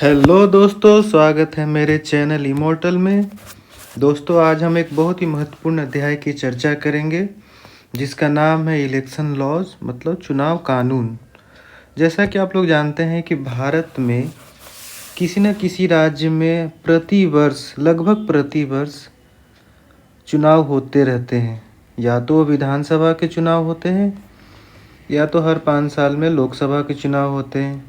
Hello दोस्तों, स्वागत है मेरे चैनल इमोर्टल में। दोस्तों, आज हम एक बहुत ही महत्वपूर्ण अध्याय की चर्चा करेंगे जिसका नाम है इलेक्शन लॉज, मतलब चुनाव कानून। जैसा कि आप लोग जानते हैं कि भारत में किसी न किसी राज्य में प्रतिवर्ष लगभग प्रतिवर्ष चुनाव होते रहते हैं। या तो विधानसभा के चुनाव होते हैं या तो हर 5 साल में लोकसभा के चुनाव होते हैं।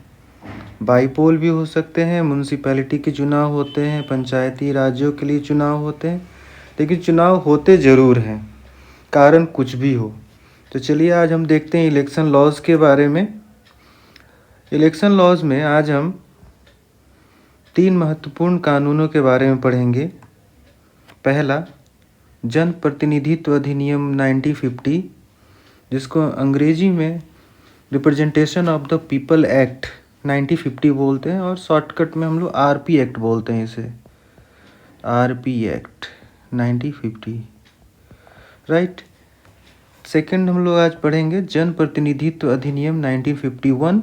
बाईपोल भी हो सकते हैं, म्यूनसिपैलिटी के चुनाव होते हैं, पंचायती राज्यों के लिए चुनाव होते हैं, लेकिन चुनाव होते ज़रूर हैं, कारण कुछ भी हो। तो चलिए आज हम देखते हैं इलेक्शन लॉज के बारे में। इलेक्शन लॉज में आज हम 3 महत्वपूर्ण कानूनों के बारे में पढ़ेंगे। पहला, जन प्रतिनिधित्व अधिनियम 1950, जिसको अंग्रेजी में representation of the people act 1950 बोलते हैं, और शॉर्टकट में हम लोग आरपी एक्ट बोलते हैं इसे, आरपी एक्ट 1950, राइट। सेकंड, हम लोग आज पढ़ेंगे जन प्रतिनिधित्व अधिनियम 1951,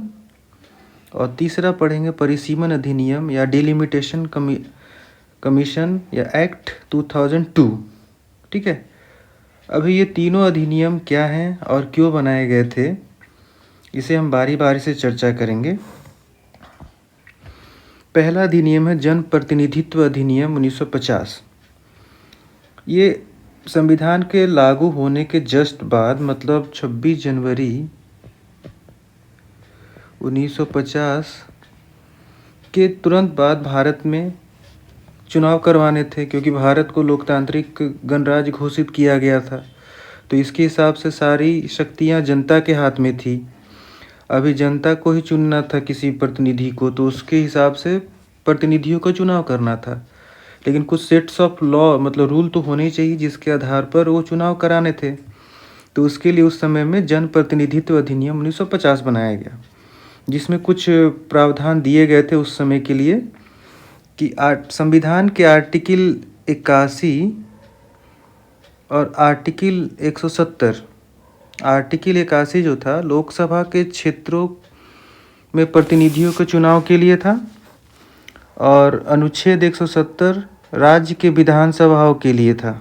और तीसरा पढ़ेंगे परिसीमन अधिनियम या डिलिमिटेशन कमीशन या एक्ट 2002। ठीक है, अभी ये तीनों अधिनियम क्या हैं और क्यों बनाए गए थे, इसे हम बारी बारी से चर्चा करेंगे। पहला अधिनियम है जन प्रतिनिधित्व अधिनियम 1950। ये संविधान के लागू होने के जस्ट बाद, मतलब 26 जनवरी 1950 के तुरंत बाद भारत में चुनाव करवाने थे, क्योंकि भारत को लोकतांत्रिक गणराज्य घोषित किया गया था। तो इसके हिसाब से सारी शक्तियां जनता के हाथ में थी। अभी जनता को ही चुनना था किसी प्रतिनिधि को, तो उसके हिसाब से प्रतिनिधियों का चुनाव करना था। लेकिन कुछ सेट्स ऑफ लॉ, मतलब रूल तो होने ही चाहिए जिसके आधार पर वो चुनाव कराने थे। तो उसके लिए उस समय में जन प्रतिनिधित्व अधिनियम 1950 बनाया गया, जिसमें कुछ प्रावधान दिए गए थे उस समय के लिए कि संविधान के आर्टिकल 81 और आर्टिकल 170, आर्टिकल 81 जो था लोकसभा के क्षेत्रों में प्रतिनिधियों के चुनाव के लिए था, और अनुच्छेद 170 राज्य के विधानसभाओं के लिए था।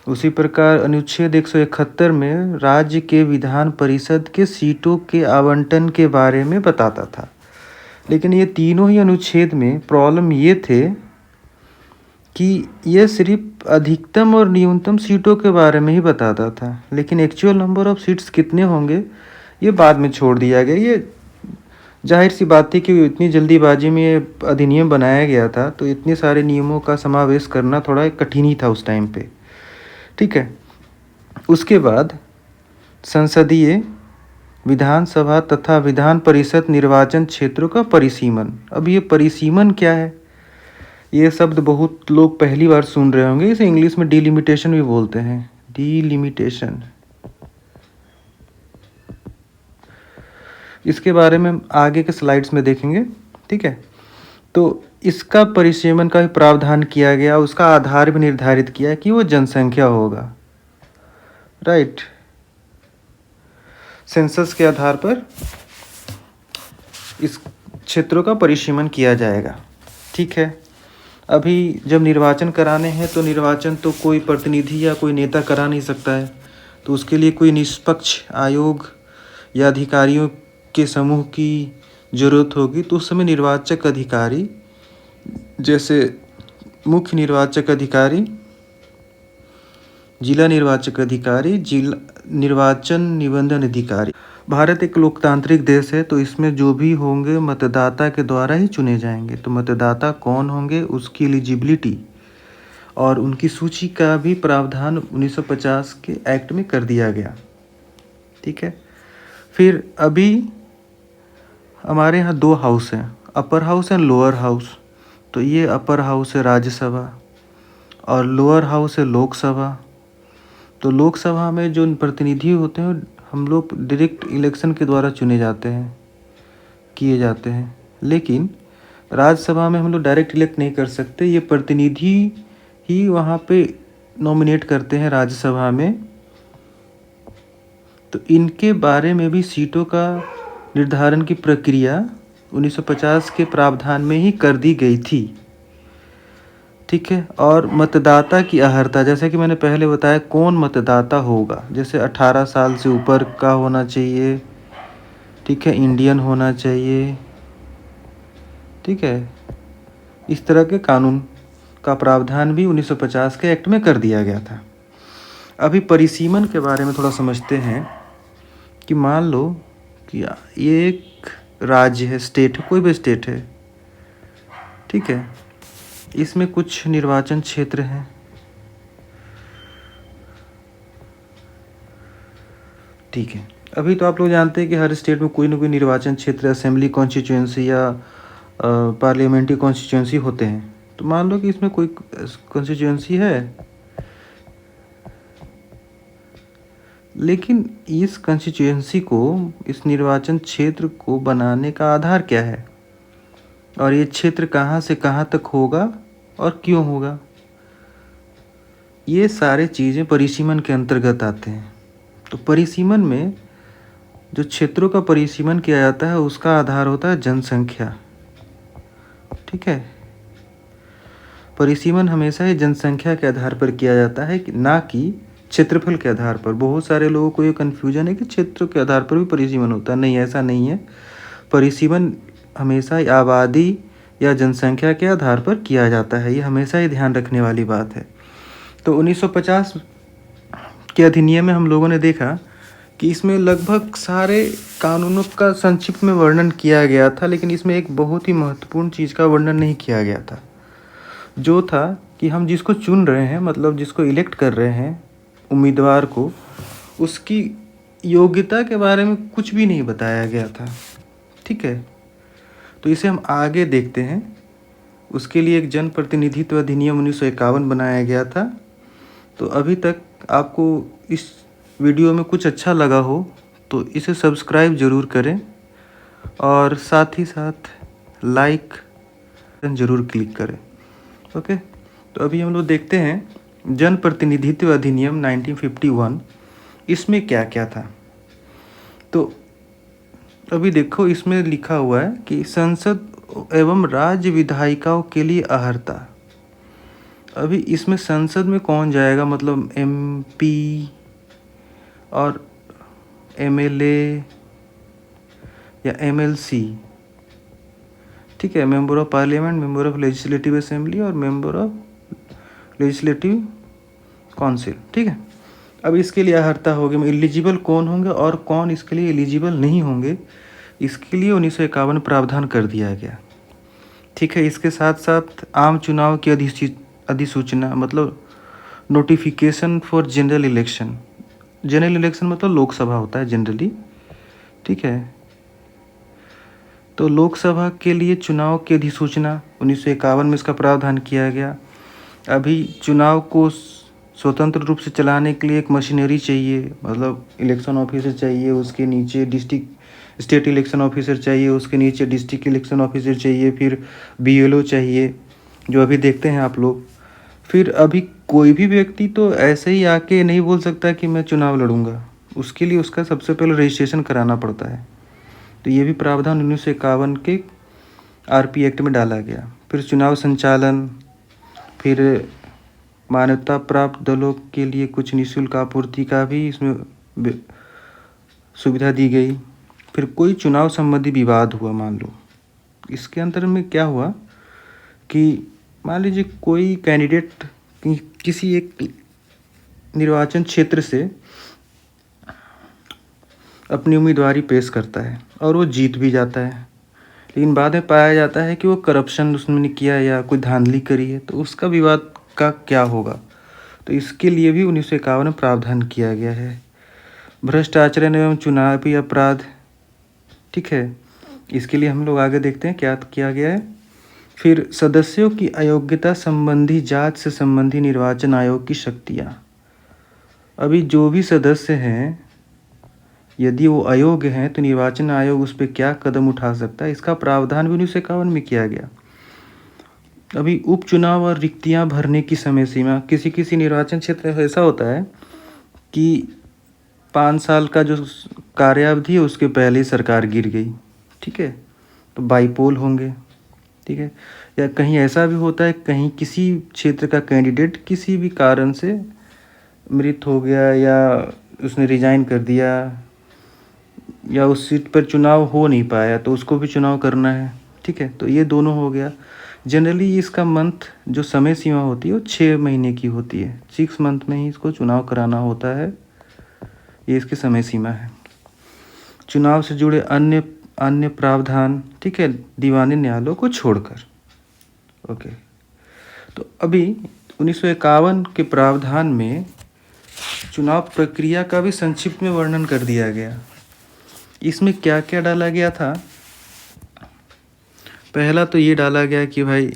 उसी प्रकार अनुच्छेद 171 में राज्य के विधान परिषद के सीटों के आवंटन के बारे में बताता था। लेकिन ये तीनों ही अनुच्छेद में प्रॉब्लम ये थे कि यह सिर्फ अधिकतम और न्यूनतम सीटों के बारे में ही बताता था, लेकिन एक्चुअल नंबर ऑफ सीट्स कितने होंगे ये बाद में छोड़ दिया गया। ये जाहिर सी बात थी कि इतनी जल्दीबाजी में ये अधिनियम बनाया गया था, तो इतने सारे नियमों का समावेश करना थोड़ा कठिन ही था उस टाइम पे। ठीक है, उसके बाद संसदीय, विधानसभा तथा विधान परिषद निर्वाचन क्षेत्रों का परिसीमन। अब ये परिसीमन क्या है, ये शब्द बहुत लोग पहली बार सुन रहे होंगे। इसे इंग्लिश में डिलिमिटेशन भी बोलते हैं, डिलिमिटेशन। इसके बारे में आगे के स्लाइड्स में देखेंगे। ठीक है, तो इसका परिसीमन का भी प्रावधान किया गया, उसका आधार भी निर्धारित किया कि वो जनसंख्या होगा, राइट। सेंसस के आधार पर इस क्षेत्रों का परिसीमन किया जाएगा। ठीक है, अभी जब निर्वाचन कराने हैं तो निर्वाचन तो कोई प्रतिनिधि या कोई नेता करा नहीं सकता है, तो उसके लिए कोई निष्पक्ष आयोग या अधिकारियों के समूह की ज़रूरत होगी। तो उस समय निर्वाचक अधिकारी, जैसे मुख्य निर्वाचक अधिकारी, जिला निर्वाचक अधिकारी, जिला निर्वाचन निबंधन अधिकारी। भारत एक लोकतांत्रिक देश है, तो इसमें जो भी होंगे मतदाता के द्वारा ही चुने जाएंगे। तो मतदाता कौन होंगे, उसकी एलिजिबिलिटी और उनकी सूची का भी प्रावधान 1950 के एक्ट में कर दिया गया। ठीक है, फिर अभी हमारे यहाँ 2 हाउस हैं, upper house and lower house. तो ये अपर हाउस है राज्यसभा और लोअर हाउस है लोकसभा। तो लोकसभा में जो प्रतिनिधि होते हैं हम लोग डायरेक्ट इलेक्शन के द्वारा चुने जाते हैं, किए जाते हैं। लेकिन राज्यसभा में हम लोग डायरेक्ट इलेक्ट नहीं कर सकते, ये प्रतिनिधि ही वहाँ पे नॉमिनेट करते हैं राज्यसभा में। तो इनके बारे में भी सीटों का निर्धारण की प्रक्रिया 1950 के प्रावधान में ही कर दी गई थी। ठीक है। और मतदाता की अर्हता, जैसे कि मैंने पहले बताया, कौन मतदाता होगा, जैसे 18 साल से ऊपर का होना चाहिए। ठीक है, इंडियन होना चाहिए। ठीक है, इस तरह के कानून का प्रावधान भी 1950 के एक्ट में कर दिया गया था। अभी परिसीमन के बारे में थोड़ा समझते हैं कि मान लो कि ये एक राज्य है, स्टेट है, कोई भी स्टेट है। ठीक है, इसमें कुछ निर्वाचन क्षेत्र हैं। ठीक है, अभी तो आप लोग जानते हैं कि हर स्टेट में कोई ना कोई निर्वाचन क्षेत्र, असेंबली कॉन्स्टिट्यूएंसी या पार्लियामेंट्री कॉन्स्टिट्यूएंसी होते हैं। तो मान लो कि इसमें कोई कॉन्स्टिट्यूएंसी है, लेकिन इस कॉन्स्टिट्यूएंसी को, इस निर्वाचन क्षेत्र को बनाने का आधार क्या है, और ये क्षेत्र कहाँ से कहाँ तक होगा और क्यों होगा, ये सारे चीज़ें परिसीमन के अंतर्गत आते हैं। तो परिसीमन में जो क्षेत्रों का परिसीमन किया जाता है उसका आधार होता है जनसंख्या। ठीक है, परिसीमन हमेशा ही जनसंख्या के आधार पर किया जाता है, ना कि क्षेत्रफल के आधार पर। बहुत सारे लोगों को ये कन्फ्यूजन है कि क्षेत्र के आधार पर भी परिसीमन होता है। नहीं, ऐसा नहीं है। परिसीमन हमेशा आबादी या जनसंख्या के आधार पर किया जाता है, ये हमेशा ही ध्यान रखने वाली बात है। तो 1950 के अधिनियम में हम लोगों ने देखा कि इसमें लगभग सारे कानूनों का संक्षिप्त में वर्णन किया गया था, लेकिन इसमें एक बहुत ही महत्वपूर्ण चीज़ का वर्णन नहीं किया गया था, जो था कि हम जिसको चुन रहे हैं, मतलब जिसको इलेक्ट कर रहे हैं उम्मीदवार को, उसकी योग्यता के बारे में कुछ भी नहीं बताया गया था। ठीक है, तो इसे हम आगे देखते हैं। उसके लिए एक जन प्रतिनिधित्व अधिनियम 1951 बनाया गया था। तो अभी तक आपको इस वीडियो में कुछ अच्छा लगा हो तो इसे सब्सक्राइब ज़रूर करें, और साथ ही साथ लाइक ज़रूर क्लिक करें। ओके, तो अभी हम लोग देखते हैं जन प्रतिनिधित्व अधिनियम 1951, इसमें क्या क्या था। तो अभी देखो, इसमें लिखा हुआ है कि संसद एवं राज्य विधायिकाओं के लिए अर्हता। अभी इसमें संसद में कौन जाएगा, मतलब एमपी और एमएलए या एमएलसी। ठीक है, member of parliament, member of legislative assembly और मेंबर ऑफ लेजिस्लेटिव काउंसिल। ठीक है, अब इसके लिए अर्हता होगी, एलिजिबल कौन होंगे और कौन इसके लिए एलिजिबल नहीं होंगे, इसके लिए 1951 प्रावधान कर दिया गया। ठीक है, इसके साथ साथ आम चुनाव की अधिसूचना, मतलब notification for general election. General election मतलब लोकसभा होता है जनरली। ठीक है, तो लोकसभा के लिए चुनाव की अधिसूचना 1951 में इसका प्रावधान किया गया। अभी चुनाव को स्वतंत्र रूप से चलाने के लिए एक मशीनरी चाहिए, मतलब इलेक्शन ऑफिसर चाहिए, उसके नीचे स्टेट इलेक्शन ऑफिसर चाहिए, उसके नीचे डिस्ट्रिक्ट इलेक्शन ऑफिसर चाहिए, फिर बीएलओ चाहिए, जो अभी देखते हैं आप लोग। फिर अभी कोई भी व्यक्ति तो ऐसे ही आके नहीं बोल सकता कि मैं चुनाव लड़ूंगा, उसके लिए उसका सबसे पहले रजिस्ट्रेशन कराना पड़ता है। तो ये भी प्रावधान 1951 के आरपी एक्ट में डाला गया। फिर चुनाव संचालन, फिर मान्यता प्राप्त दलों के लिए कुछ निःशुल्क आपूर्ति का भी इसमें सुविधा दी गई। फिर कोई चुनाव संबंधी विवाद हुआ, मान लो, इसके अंतर में क्या हुआ कि मान लीजिए कोई कैंडिडेट किसी एक निर्वाचन क्षेत्र से अपनी उम्मीदवारी पेश करता है और वो जीत भी जाता है, लेकिन बाद में पाया जाता है कि वो करप्शन उसने किया या कोई धांधली करी है, तो उसका विवाद का क्या होगा। तो इसके लिए भी 1951 में प्रावधान किया गया है। भ्रष्ट आचरण एवं चुनावी अपराध। ठीक है, इसके लिए हम लोग आगे देखते हैं क्या किया गया है। फिर सदस्यों की अयोग्यता संबंधी जांच से संबंधी निर्वाचन आयोग की शक्तियाँ। अभी जो भी सदस्य हैं, यदि वो अयोग्य हैं तो निर्वाचन आयोग उस पर क्या कदम उठा सकता है, इसका प्रावधान भी 1951 में किया गया। अभी उपचुनाव और रिक्तियां भरने की समय सीमा। किसी किसी निर्वाचन क्षेत्र में ऐसा होता है कि 5 साल का जो कार्यावधि है उसके पहले ही सरकार गिर गई। ठीक है, तो बाईपोल होंगे, ठीक है। या कहीं ऐसा भी होता है, कहीं किसी क्षेत्र का कैंडिडेट किसी भी कारण से मृत हो गया या उसने रिजाइन कर दिया या उस सीट पर चुनाव हो नहीं पाया तो उसको भी चुनाव करना है, ठीक है। तो ये दोनों हो गया। जनरली इसका मंथ जो समय सीमा होती है वो 6 महीने की होती है, 6 मंथ में ही इसको चुनाव कराना होता है, ये इसकी समय सीमा है। चुनाव से जुड़े अन्य अन्य प्रावधान, ठीक है, दीवानी न्यायालयों को छोड़कर। ओके, तो अभी 1951 के प्रावधान में चुनाव प्रक्रिया का भी संक्षिप्त में वर्णन कर दिया गया। इसमें क्या क्या डाला गया था? पहला तो ये डाला गया कि भाई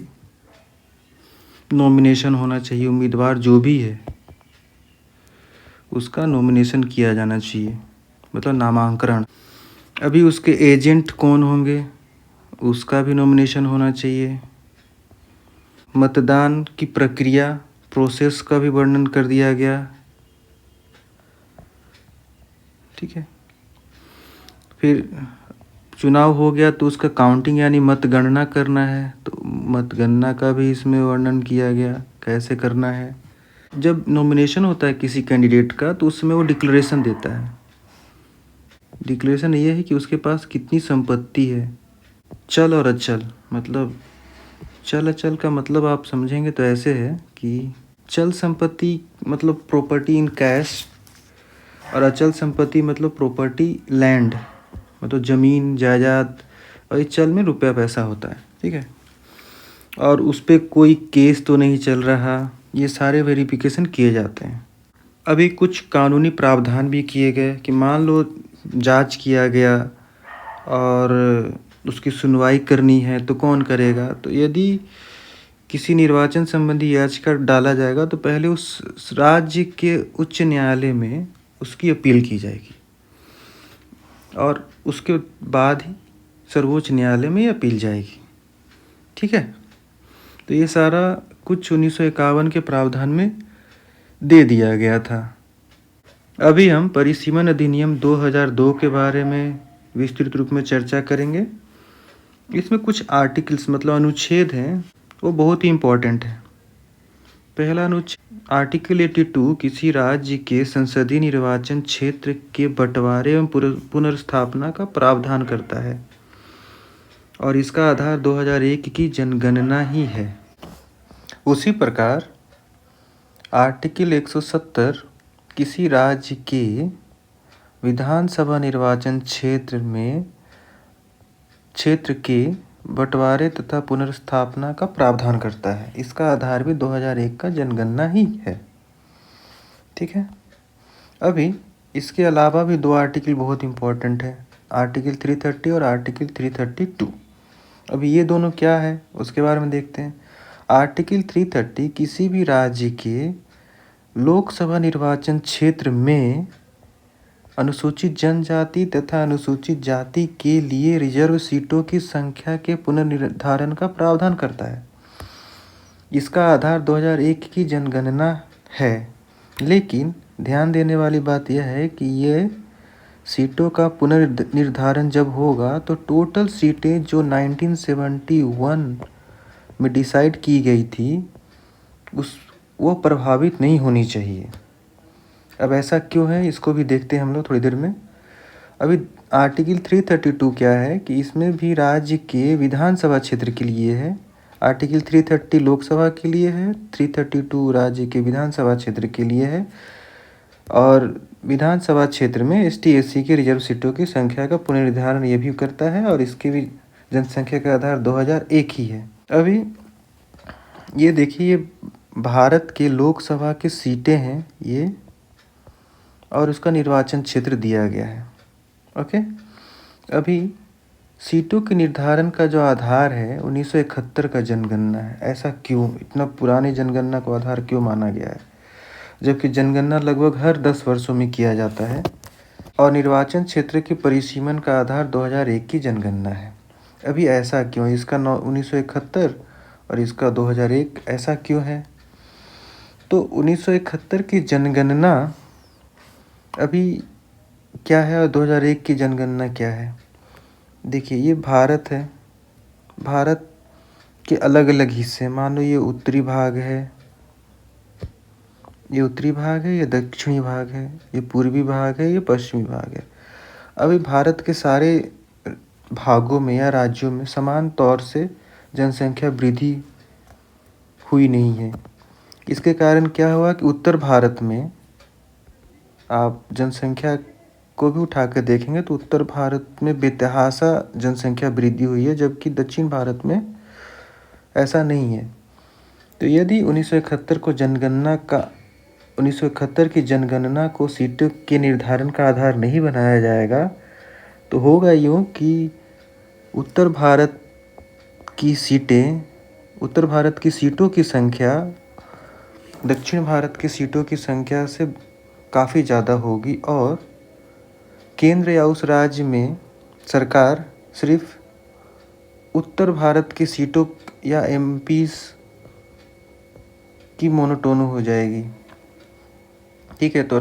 नॉमिनेशन होना चाहिए, उम्मीदवार जो भी है उसका नॉमिनेशन किया जाना चाहिए, मतलब नामांकन। अभी उसके एजेंट कौन होंगे उसका भी नॉमिनेशन होना चाहिए। मतदान की प्रक्रिया, प्रोसेस का भी वर्णन कर दिया गया, ठीक है। फिर चुनाव हो गया तो उसका काउंटिंग यानी मतगणना करना है, तो मतगणना का भी इसमें वर्णन किया गया कैसे करना है। जब नॉमिनेशन होता है किसी कैंडिडेट का तो उसमें वो डिक्लेरेशन देता है। डिक्लेरेशन ये है कि उसके पास कितनी संपत्ति है, चल और अचल। मतलब चल अचल का मतलब आप समझेंगे तो ऐसे है कि चल संपत्ति मतलब प्रॉपर्टी इन कैश, और अचल संपत्ति मतलब प्रॉपर्टी लैंड, मतलब ज़मीन जायदाद, और इस चल में रुपया पैसा होता है, ठीक है। और उस पर कोई केस तो नहीं चल रहा, ये सारे वेरिफिकेशन किए जाते हैं। अभी कुछ कानूनी प्रावधान भी किए गए कि मान लो जांच किया गया और उसकी सुनवाई करनी है तो कौन करेगा। तो यदि किसी निर्वाचन संबंधी याचिका डाला जाएगा तो पहले उस राज्य के उच्च न्यायालय में उसकी अपील की जाएगी और उसके बाद ही सर्वोच्च न्यायालय में अपील जाएगी, ठीक है। तो ये सारा कुछ 1951 के प्रावधान में दे दिया गया था। अभी हम परिसीमन अधिनियम 2002 के बारे में विस्तृत रूप में चर्चा करेंगे। इसमें कुछ आर्टिकल्स मतलब अनुच्छेद हैं, वो बहुत ही इम्पोर्टेंट है। पहला अनुच्छेद आर्टिकल 82 किसी राज्य के संसदीय निर्वाचन क्षेत्र के बंटवारे एवं पुनर्स्थापना का प्रावधान करता है और इसका आधार 2001 की जनगणना ही है। उसी प्रकार आर्टिकल 170 किसी राज्य के विधानसभा निर्वाचन क्षेत्र के बंटवारे तथा पुनर्स्थापना का प्रावधान करता है, इसका आधार भी 2001 का जनगणना ही है, ठीक है। अभी इसके अलावा भी दो आर्टिकल बहुत इम्पोर्टेंट है, आर्टिकल 330 और आर्टिकल 332। अभी ये दोनों क्या है उसके बारे में देखते हैं। आर्टिकल 330 किसी भी राज्य के लोकसभा निर्वाचन क्षेत्र में अनुसूचित जनजाति तथा अनुसूचित जाति के लिए रिजर्व सीटों की संख्या के पुनर्निर्धारण का प्रावधान करता है। इसका आधार 2001 की जनगणना है, लेकिन ध्यान देने वाली बात यह है कि ये सीटों का पुनर्निर्धारण जब होगा तो टोटल सीटें जो 1971 में डिसाइड की गई थी वो प्रभावित नहीं होनी चाहिए। अब ऐसा क्यों है इसको भी देखते हैं हम लोग थोड़ी देर में। अभी आर्टिकल 332 क्या है कि इसमें भी राज्य के विधानसभा क्षेत्र के लिए है, आर्टिकल 330 लोकसभा के लिए है, 332 राज्य के विधानसभा क्षेत्र के लिए है। और विधानसभा क्षेत्र में ST/SC के रिजर्व सीटों की संख्या का पुनर्निर्धारण ये भी करता है और इसके भी जनसंख्या का आधार 2001 ही है। अभी ये देखिए भारत के लोकसभा की सीटें हैं ये, और उसका निर्वाचन क्षेत्र दिया गया है, ओके। अभी सीटों के निर्धारण का जो आधार है 1971 का जनगणना है। ऐसा क्यों, इतना पुरानी जनगणना को आधार क्यों माना गया है, जबकि जनगणना लगभग हर 10 वर्षों में किया जाता है और निर्वाचन क्षेत्र के परिसीमन का आधार 2001 की जनगणना है। अभी ऐसा क्यों, इसका 1971 और इसका 2001 ऐसा क्यों है? तो 1971 की जनगणना अभी क्या है और 2001 की जनगणना क्या है? देखिए ये भारत है, भारत के अलग अलग हिस्से, मान लो ये उत्तरी भाग है, ये उत्तरी भाग है, ये दक्षिणी भाग है, ये पूर्वी भाग है, ये पश्चिमी भाग है। अभी भारत के सारे भागों में या राज्यों में समान तौर से जनसंख्या वृद्धि हुई नहीं है। इसके कारण क्या हुआ कि उत्तर भारत में आप जनसंख्या को भी उठा कर देखेंगे तो उत्तर भारत में बेतहाशा जनसंख्या वृद्धि हुई है, जबकि दक्षिण भारत में ऐसा नहीं है। तो यदि 1971 की जनगणना को सीटों के निर्धारण का आधार नहीं बनाया जाएगा तो होगा यूँ कि उत्तर भारत की सीटों की संख्या दक्षिण भारत की सीटों की संख्या से काफ़ी ज़्यादा होगी और केंद्र या उस राज्य में सरकार सिर्फ उत्तर भारत की सीटों या एमपीज़ की मोनोटोनो हो जाएगी। ठीक है, तो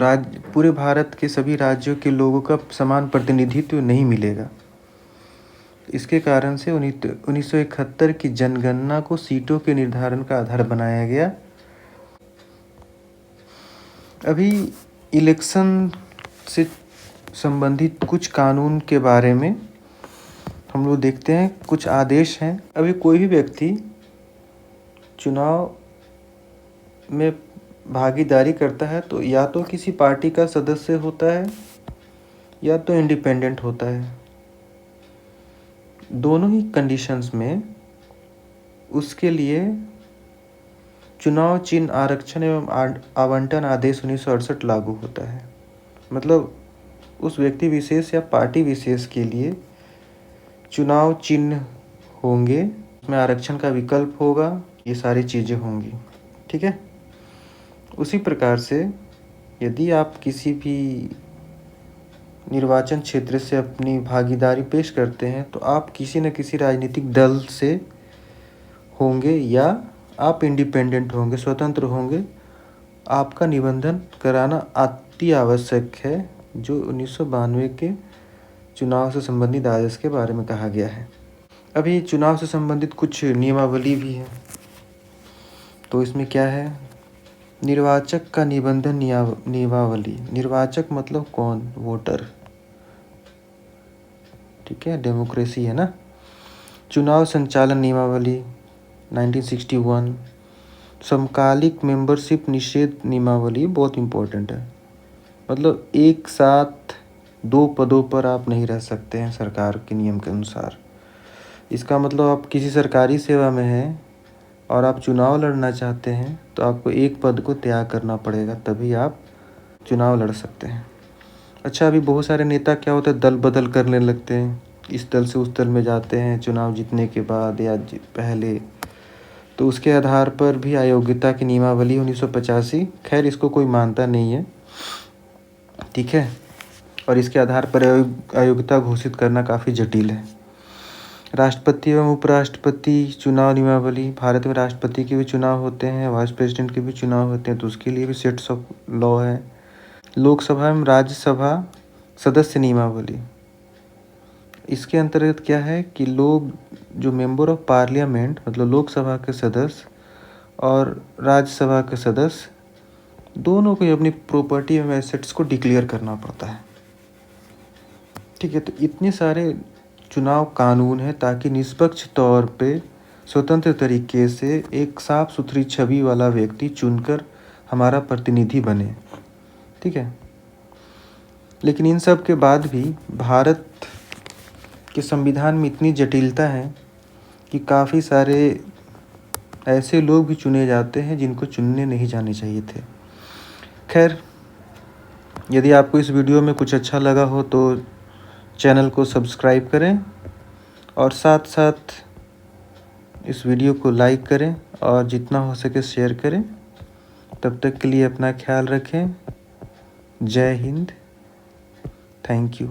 पूरे भारत के सभी राज्यों के लोगों का समान प्रतिनिधित्व नहीं मिलेगा। इसके कारण से 1971 की जनगणना को सीटों के निर्धारण का आधार बनाया गया। अभी इलेक्शन से संबंधित कुछ कानून के बारे में हम लोग देखते हैं। कुछ आदेश हैं। अभी कोई भी व्यक्ति चुनाव में भागीदारी करता है तो या तो किसी पार्टी का सदस्य होता है या तो इंडिपेंडेंट होता है। दोनों ही कंडीशंस में उसके लिए चुनाव चिन्ह आरक्षण एवं आवंटन आदेश 1968 लागू होता है। मतलब उस व्यक्ति विशेष या पार्टी विशेष के लिए चुनाव चिन्ह होंगे, उसमें आरक्षण का विकल्प होगा, ये सारी चीज़ें होंगी। ठीक है, उसी प्रकार से यदि आप किसी भी निर्वाचन क्षेत्र से अपनी भागीदारी पेश करते हैं तो आप किसी न किसी राजनीतिक दल से होंगे या आप इंडिपेंडेंट होंगे, स्वतंत्र होंगे। आपका निबंधन कराना अति आवश्यक है, जो 1992 के चुनाव से संबंधित आदेश के बारे में कहा गया है। अभी चुनाव से संबंधित कुछ नियमावली भी है। तो इसमें क्या है, निर्वाचक का निबंधन नियमावली। निर्वाचक मतलब कौन, वोटर। ठीक है, डेमोक्रेसी है ना। चुनाव संचालन नियमावली 1961। समकालिक मेंबरशिप निषेध नियमावली बहुत इम्पोर्टेंट है। मतलब एक साथ 2 पदों पर आप नहीं रह सकते हैं सरकार के नियम के अनुसार। इसका मतलब आप किसी सरकारी सेवा में हैं और आप चुनाव लड़ना चाहते हैं तो आपको एक पद को त्याग करना पड़ेगा, तभी आप चुनाव लड़ सकते हैं। अच्छा, अभी बहुत सारे नेता क्या होता है, दल बदल करने लगते हैं, इस दल से उस दल में जाते हैं चुनाव जीतने के बाद या पहले। तो उसके आधार पर भी अयोग्यता की नियमावली 1985। खैर, इसको कोई मानता नहीं है। ठीक है, और इसके आधार पर अयोग्यता घोषित करना काफ़ी जटिल है। राष्ट्रपति एवं उपराष्ट्रपति चुनाव नियमावली। भारत में राष्ट्रपति के भी चुनाव होते हैं, वाइस प्रेसिडेंट के भी चुनाव होते हैं, तो उसके लिए भी सेट्स ऑफ लॉ है। लोकसभा एवं राज्यसभा सदस्य नियमावली। इसके अंतर्गत क्या है कि लोग जो मेंबर ऑफ पार्लियामेंट मतलब लोकसभा के सदस्य और राज्यसभा के सदस्य दोनों को अपनी प्रॉपर्टी एवं एसेट्स को डिक्लेयर करना पड़ता है। ठीक है, तो इतने सारे चुनाव कानून है ताकि निष्पक्ष तौर पे स्वतंत्र तरीके से एक साफ सुथरी छवि वाला व्यक्ति चुनकर हमारा प्रतिनिधि बने। ठीक है, लेकिन इन सब के बाद भी भारत के संविधान में इतनी जटिलता है कि काफ़ी सारे ऐसे लोग भी चुने जाते हैं जिनको चुनने नहीं जाने चाहिए थे। खैर, यदि आपको इस वीडियो में कुछ अच्छा लगा हो तो चैनल को सब्सक्राइब करें और साथ साथ इस वीडियो को लाइक करें और जितना हो सके शेयर करें। तब तक के लिए अपना ख्याल रखें। जय हिंद। Thank you.